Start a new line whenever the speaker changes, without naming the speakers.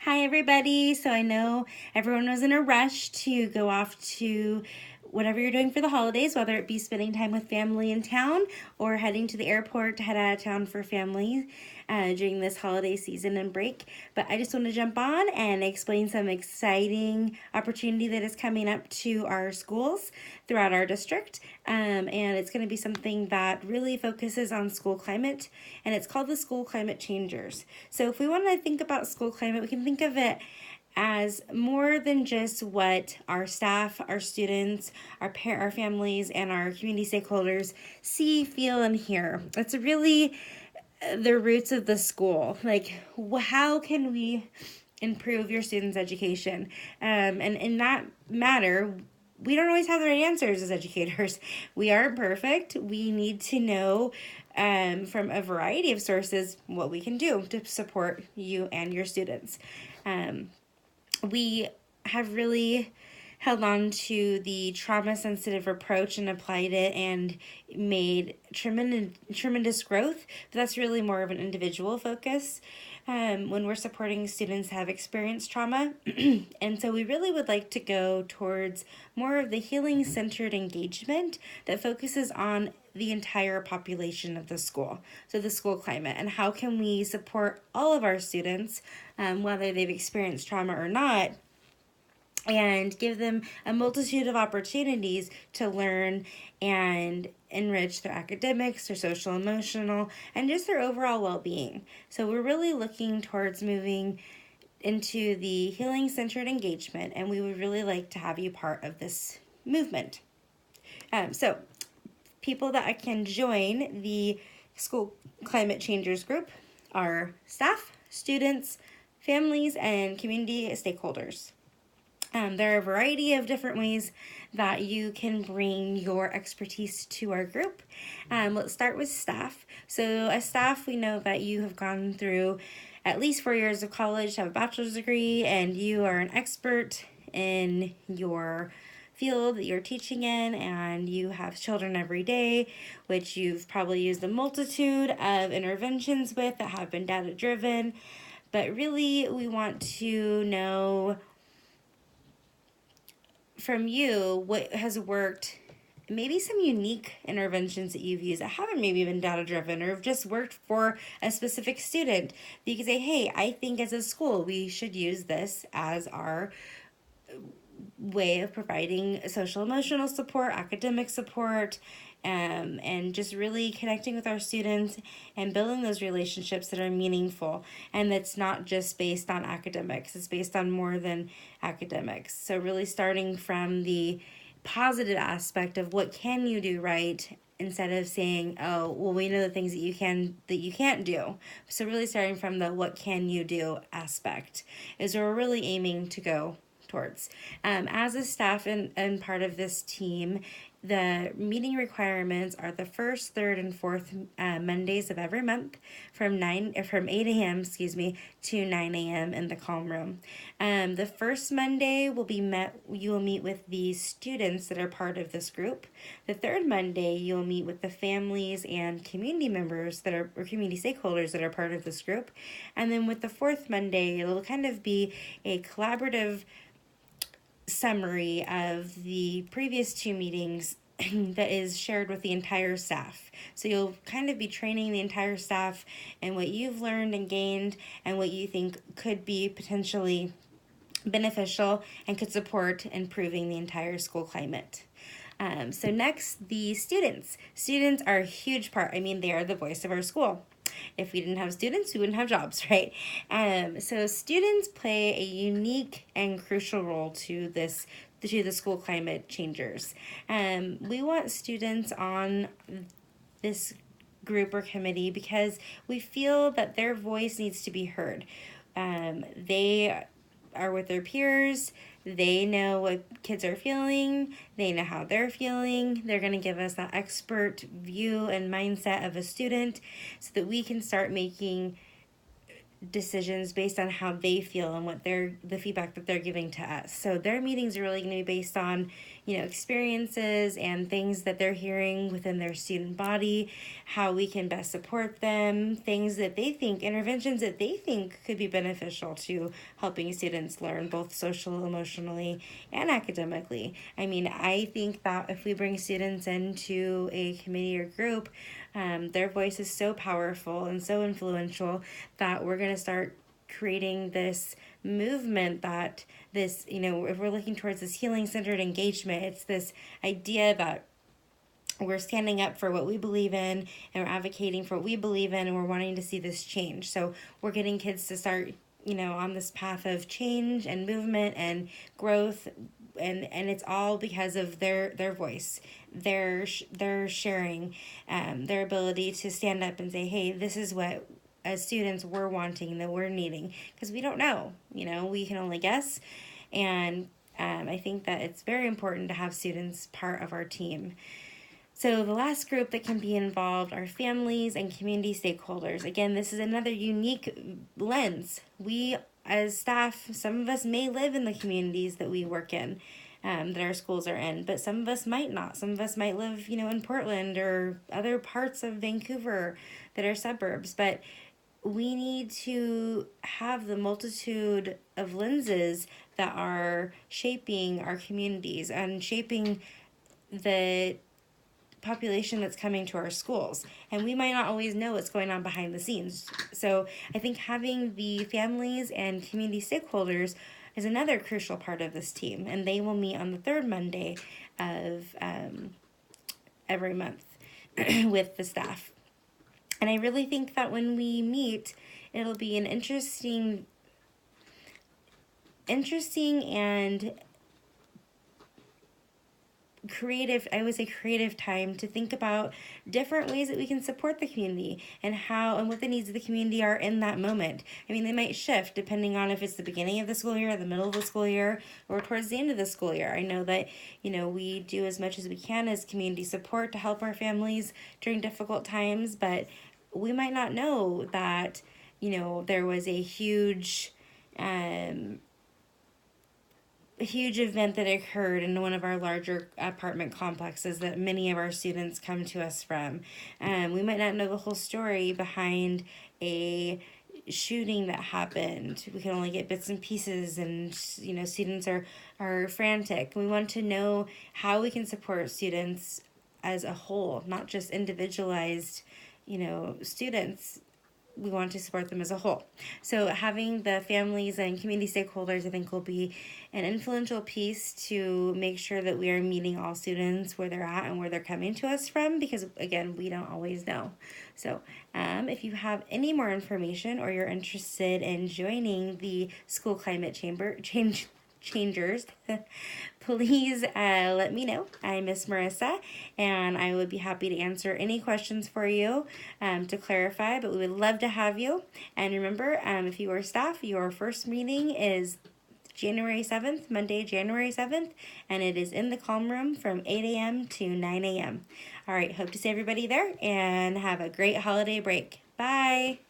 Hi, everybody. So I know everyone was in a rush to go off to whatever you're doing for the holidays, whether it be spending time with family in town or heading to the airport to head out of town for family during this holiday season and break. But I just want to jump on and explain some exciting opportunity that is coming up to our schools throughout our district. And it's going to be something that really focuses on school climate, and it's called the School Climate Changers. So if we want to think about school climate, we can think of it as more than just what our staff, our students, our families, and our community stakeholders see, feel, and hear. It's really the roots of the school. Like, how can we improve your students' education? And in that matter, we don't always have the right answers as educators. We aren't perfect. We need to know from a variety of sources what we can do to support you and your students. We have really held on to the trauma sensitive approach and applied it and made tremendous growth, but that's really more of an individual focus when we're supporting students have experienced trauma. And so we really would like to go towards more of the healing centered engagement that focuses on the entire population of the school, so the school climate, and how can we support all of our students, whether they've experienced trauma or not, and give them a multitude of opportunities to learn and enrich their academics, their social emotional, and just their overall well-being. So we're really looking towards moving into the healing centered engagement, and we would really like to have you part of this movement. So people that can join the School Climate Changers group are staff, students, families, and community stakeholders. There are a variety of different ways that you can bring your expertise to our group. Let's start with staff. So as staff, we know that you have gone through at least 4 years of college, have a bachelor's degree, and you are an expert in your field that you're teaching in, and you have children every day, which you've probably used a multitude of interventions with that have been data driven. But really, we want to know from you what has worked, maybe some unique interventions that you've used that haven't maybe been data driven or have just worked for a specific student. You can say, hey, I think as a school we should use this as our way of providing social emotional support, academic support, and just really connecting with our students and building those relationships that are meaningful, and that's not just based on academics. It's based on more than academics. So really starting from the positive aspect of what can you do right, instead of saying, oh, well, we know the things that you can't do. So really starting from the what can you do aspect is where we're really aiming to go towards. As a staff and part of this team, the meeting requirements are the first, third, and fourth Mondays of every month from 8 a.m. to 9 a.m. in the Calm Room. The first Monday you will meet with the students that are part of this group. The third Monday you'll meet with the families and community members or community stakeholders that are part of this group. And then with the fourth Monday, it'll kind of be a collaborative summary of the previous two meetings that is shared with the entire staff. So you'll kind of be training the entire staff and what you've learned and gained and what you think could be potentially beneficial and could support improving the entire school climate. So next, the students. Students are a huge part. I mean, they are the voice of our school. If we didn't have students, we wouldn't have jobs, right? So students play a unique and crucial role to the School Climate Changers. We want students on this group or committee because we feel that their voice needs to be heard. They are with their peers. They know what kids are feeling. They know how they're feeling. They're going to give us that expert view and mindset of a student so that we can start making decisions based on how they feel and what the feedback that they're giving to us. So their meetings are really going to be based on, experiences and things that they're hearing within their student body, how we can best support them, things that they think, interventions that they think could be beneficial to helping students learn both social, emotionally, and academically. I mean, I think that if we bring students into a committee or group, their voice is so powerful and so influential that we're going to start creating this movement that this, if we're looking towards this healing centered engagement, it's this idea that we're standing up for what we believe in and we're advocating for what we believe in and we're wanting to see this change. So we're getting kids to start, on this path of change and movement and growth, and it's all because of their voice, their sharing, their ability to stand up and say, hey, this is what as students we're wanting, that we're needing, because we don't know, we can only guess. And I think that it's very important to have students part of our team. So the last group that can be involved are families and community stakeholders. Again, this is another unique lens. We as staff, some of us may live in the communities that we work in, that our schools are in, but some of us might not. Some of us might live, in Portland or other parts of Vancouver that are suburbs. But we need to have the multitude of lenses that are shaping our communities and shaping the population that's coming to our schools, and we might not always know what's going on behind the scenes. So I think having the families and community stakeholders is another crucial part of this team, and they will meet on the third Monday of every month with the staff. And I really think that when we meet, it'll be an interesting and creative time to think about different ways that we can support the community and what the needs of the community are in that moment. I mean, they might shift depending on if it's the beginning of the school year, the middle of the school year, or towards the end of the school year. I know that, we do as much as we can as community support to help our families during difficult times, but we might not know that, there was a huge event that occurred in one of our larger apartment complexes that many of our students come to us from. We might not know the whole story behind a shooting that happened. We can only get bits and pieces, and students are frantic. We want to know how we can support students as a whole, not just individualized students. We want to support them as a whole. So having the families and community stakeholders, I think, will be an influential piece to make sure that we are meeting all students where they're at and where they're coming to us from, because again, we don't always know. So if you have any more information or you're interested in joining the School Climate Changers, please let me know. I'm Miss Marissa, and I would be happy to answer any questions for you to clarify, but we would love to have you. And remember, if you are staff, your first meeting is January 7th, Monday, January 7th, and it is in the Calm Room from 8 a.m. to 9 a.m. All right, hope to see everybody there, and have a great holiday break. Bye!